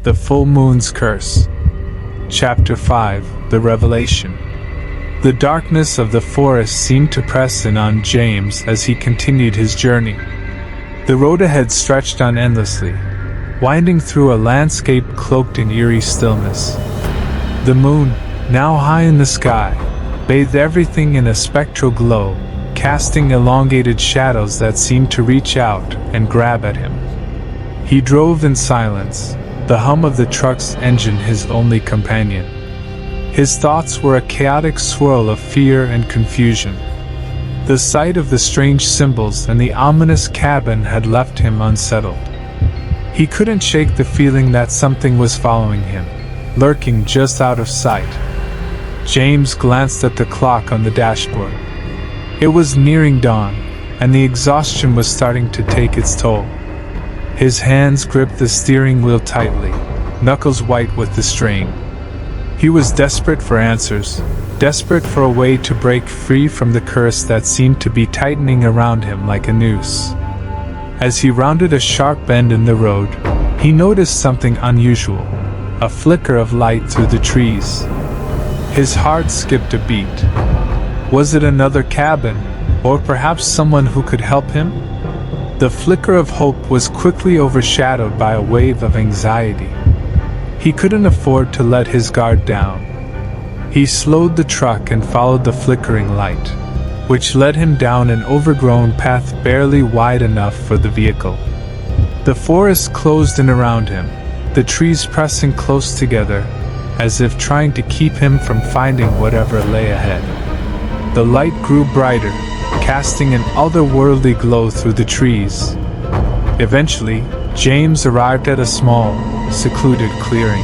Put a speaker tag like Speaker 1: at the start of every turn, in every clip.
Speaker 1: The Full Moon's Curse. Chapter 5. The Revelation. The darkness of the forest seemed to press in on James as he continued his journey. The road ahead stretched on endlessly, winding through a landscape cloaked in eerie stillness. The moon, now high in the sky, bathed everything in a spectral glow, casting elongated shadows that seemed to reach out and grab at him. He drove in silence, the hum of the truck's engine his only companion. His thoughts were a chaotic swirl of fear and confusion. The sight of the strange symbols and the ominous cabin had left him unsettled. He couldn't shake the feeling that something was following him, lurking just out of sight. James glanced at the clock on the dashboard. It was nearing dawn, and the exhaustion was starting to take its toll. His hands gripped the steering wheel tightly, knuckles white with the strain. He was desperate for answers, desperate for a way to break free from the curse that seemed to be tightening around him like a noose. As he rounded a sharp bend in the road, he noticed something unusual, a flicker of light through the trees. His heart skipped a beat. Was it another cabin, or perhaps someone who could help him? The flicker of hope was quickly overshadowed by a wave of anxiety. He couldn't afford to let his guard down. He slowed the truck and followed the flickering light, which led him down an overgrown path barely wide enough for the vehicle. The forest closed in around him, the trees pressing close together, as if trying to keep him from finding whatever lay ahead. The light grew brighter, casting an otherworldly glow through the trees. Eventually, James arrived at a small, secluded clearing.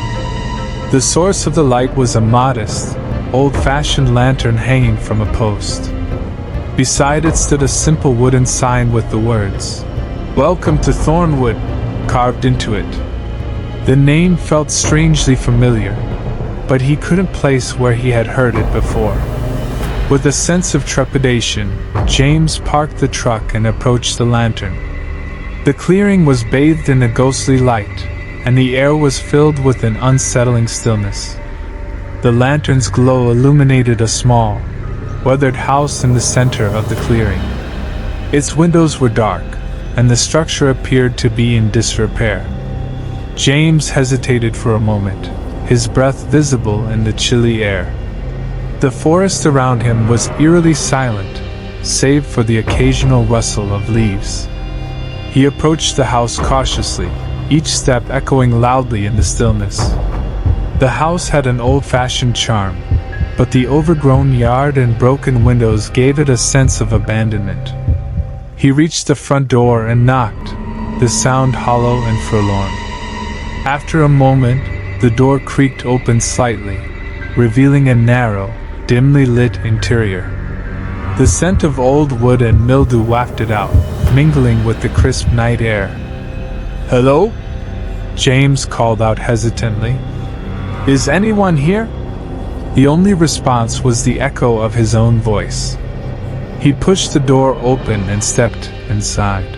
Speaker 1: The source of the light was a modest, old-fashioned lantern hanging from a post. Beside it stood a simple wooden sign with the words, "Welcome to Thornwood," carved into it. The name felt strangely familiar, but he couldn't place where he had heard it before. With a sense of trepidation, James parked the truck and approached the lantern. The clearing was bathed in a ghostly light, and the air was filled with an unsettling stillness. The lantern's glow illuminated a small, weathered house in the center of the clearing. Its windows were dark, and the structure appeared to be in disrepair. James hesitated for a moment, his breath visible in the chilly air. The forest around him was eerily silent, save for the occasional rustle of leaves. He approached the house cautiously, each step echoing loudly in the stillness. The house had an old-fashioned charm, but the overgrown yard and broken windows gave it a sense of abandonment. He reached the front door and knocked, the sound hollow and forlorn. After a moment, the door creaked open slightly, revealing a narrow, dimly lit interior. The scent of old wood and mildew wafted out, mingling with the crisp night air. "Hello?" James called out hesitantly. "Is anyone here?" The only response was the echo of his own voice. He pushed the door open and stepped inside.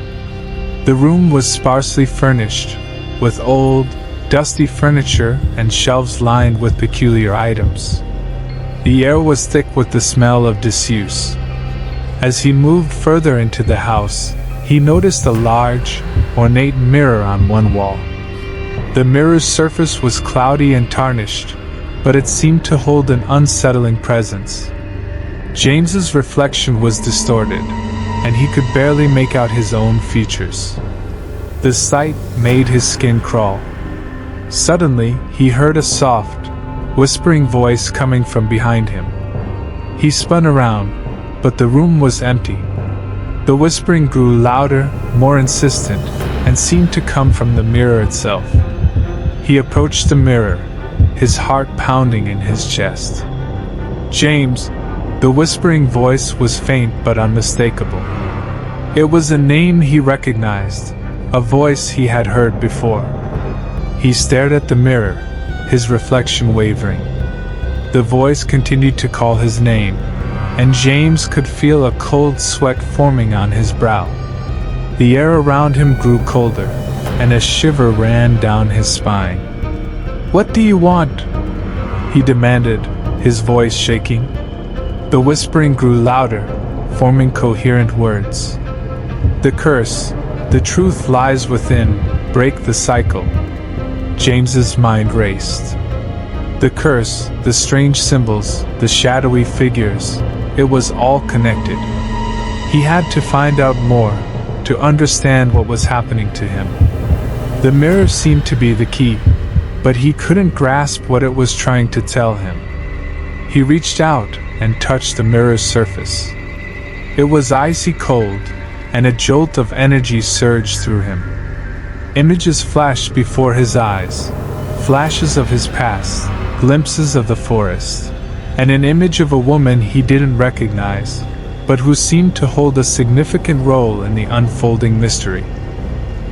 Speaker 1: The room was sparsely furnished, with old, dusty furniture and shelves lined with peculiar items. The air was thick with the smell of disuse. As he moved further into the house, he noticed a large, ornate mirror on one wall. The mirror's surface was cloudy and tarnished, but it seemed to hold an unsettling presence. James's reflection was distorted, and he could barely make out his own features. The sight made his skin crawl. Suddenly, he heard a soft, whispering voice coming from behind him. He spun around, but the room was empty. The whispering grew louder, more insistent, and seemed to come from the mirror itself. He approached the mirror, his heart pounding in his chest. "James," the whispering voice was faint but unmistakable. It was a name he recognized, a voice he had heard before. He stared at the mirror, his reflection wavering. The voice continued to call his name, and James could feel a cold sweat forming on his brow. The air around him grew colder, and a shiver ran down his spine. "What do you want?" he demanded, his voice shaking. The whispering grew louder, forming coherent words. "The curse, the truth lies within, break the cycle." James's mind raced. The curse, the strange symbols, the shadowy figures, it was all connected. He had to find out more, to understand what was happening to him. The mirror seemed to be the key, but he couldn't grasp what it was trying to tell him. He reached out and touched the mirror's surface. It was icy cold, and a jolt of energy surged through him. Images flashed before his eyes, flashes of his past, glimpses of the forest, and an image of a woman he didn't recognize, but who seemed to hold a significant role in the unfolding mystery.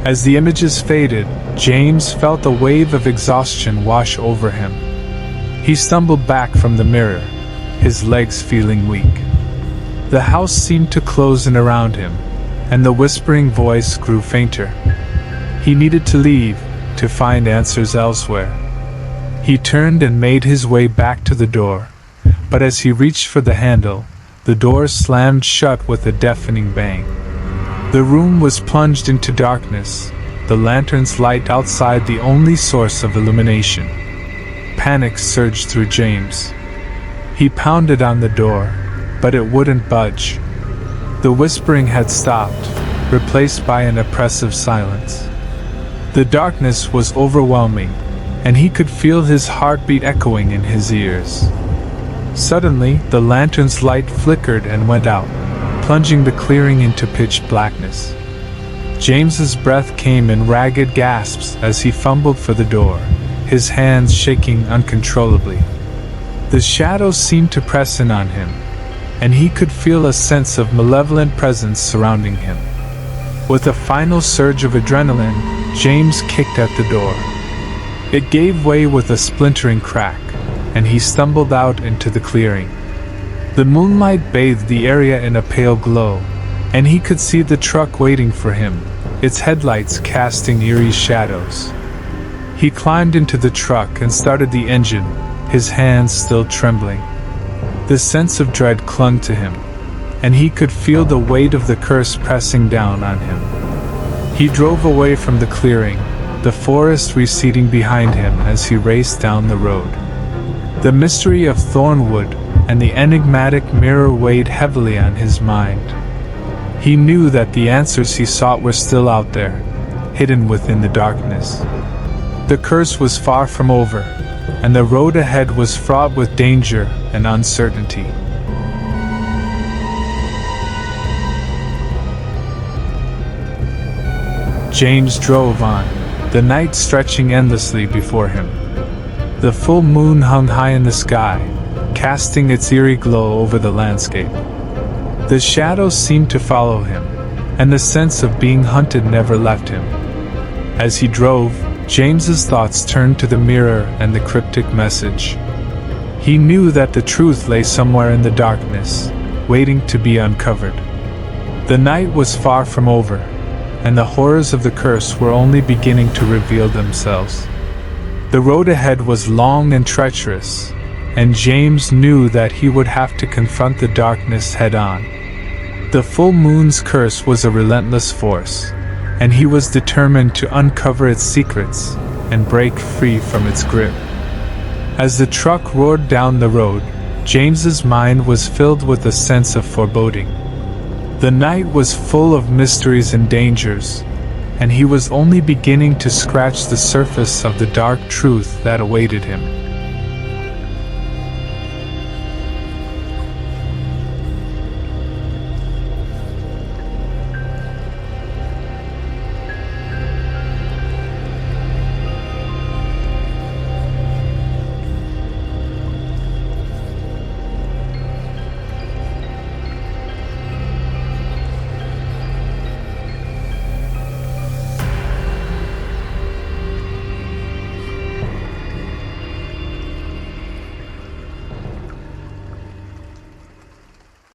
Speaker 1: As the images faded, James felt a wave of exhaustion wash over him. He stumbled back from the mirror, his legs feeling weak. The house seemed to close in around him, and the whispering voice grew fainter. He needed to leave, to find answers elsewhere. He turned and made his way back to the door, but as he reached for the handle, the door slammed shut with a deafening bang. The room was plunged into darkness, the lantern's light outside the only source of illumination. Panic surged through James. He pounded on the door, but it wouldn't budge. The whispering had stopped, replaced by an oppressive silence. The darkness was overwhelming, and he could feel his heartbeat echoing in his ears. Suddenly, the lantern's light flickered and went out, plunging the clearing into pitch blackness. James's breath came in ragged gasps as he fumbled for the door, his hands shaking uncontrollably. The shadows seemed to press in on him, and he could feel a sense of malevolent presence surrounding him. With a final surge of adrenaline, James kicked at the door. It gave way with a splintering crack, and he stumbled out into the clearing. The moonlight bathed the area in a pale glow, and he could see the truck waiting for him, its headlights casting eerie shadows. He climbed into the truck and started the engine, his hands still trembling. The sense of dread clung to him, and he could feel the weight of the curse pressing down on him. He drove away from the clearing, the forest receding behind him as he raced down the road. The mystery of Thornwood and the enigmatic mirror weighed heavily on his mind. He knew that the answers he sought were still out there, hidden within the darkness. The curse was far from over, and the road ahead was fraught with danger and uncertainty. James drove on, the night stretching endlessly before him. The full moon hung high in the sky, casting its eerie glow over the landscape. The shadows seemed to follow him, and the sense of being hunted never left him. As he drove, James's thoughts turned to the mirror and the cryptic message. He knew that the truth lay somewhere in the darkness, waiting to be uncovered. The night was far from over, and the horrors of the curse were only beginning to reveal themselves. The road ahead was long and treacherous, and James knew that he would have to confront the darkness head-on. The full moon's curse was a relentless force, and he was determined to uncover its secrets and break free from its grip. As the truck roared down the road, James's mind was filled with a sense of foreboding. The night was full of mysteries and dangers, and he was only beginning to scratch the surface of the dark truth that awaited him.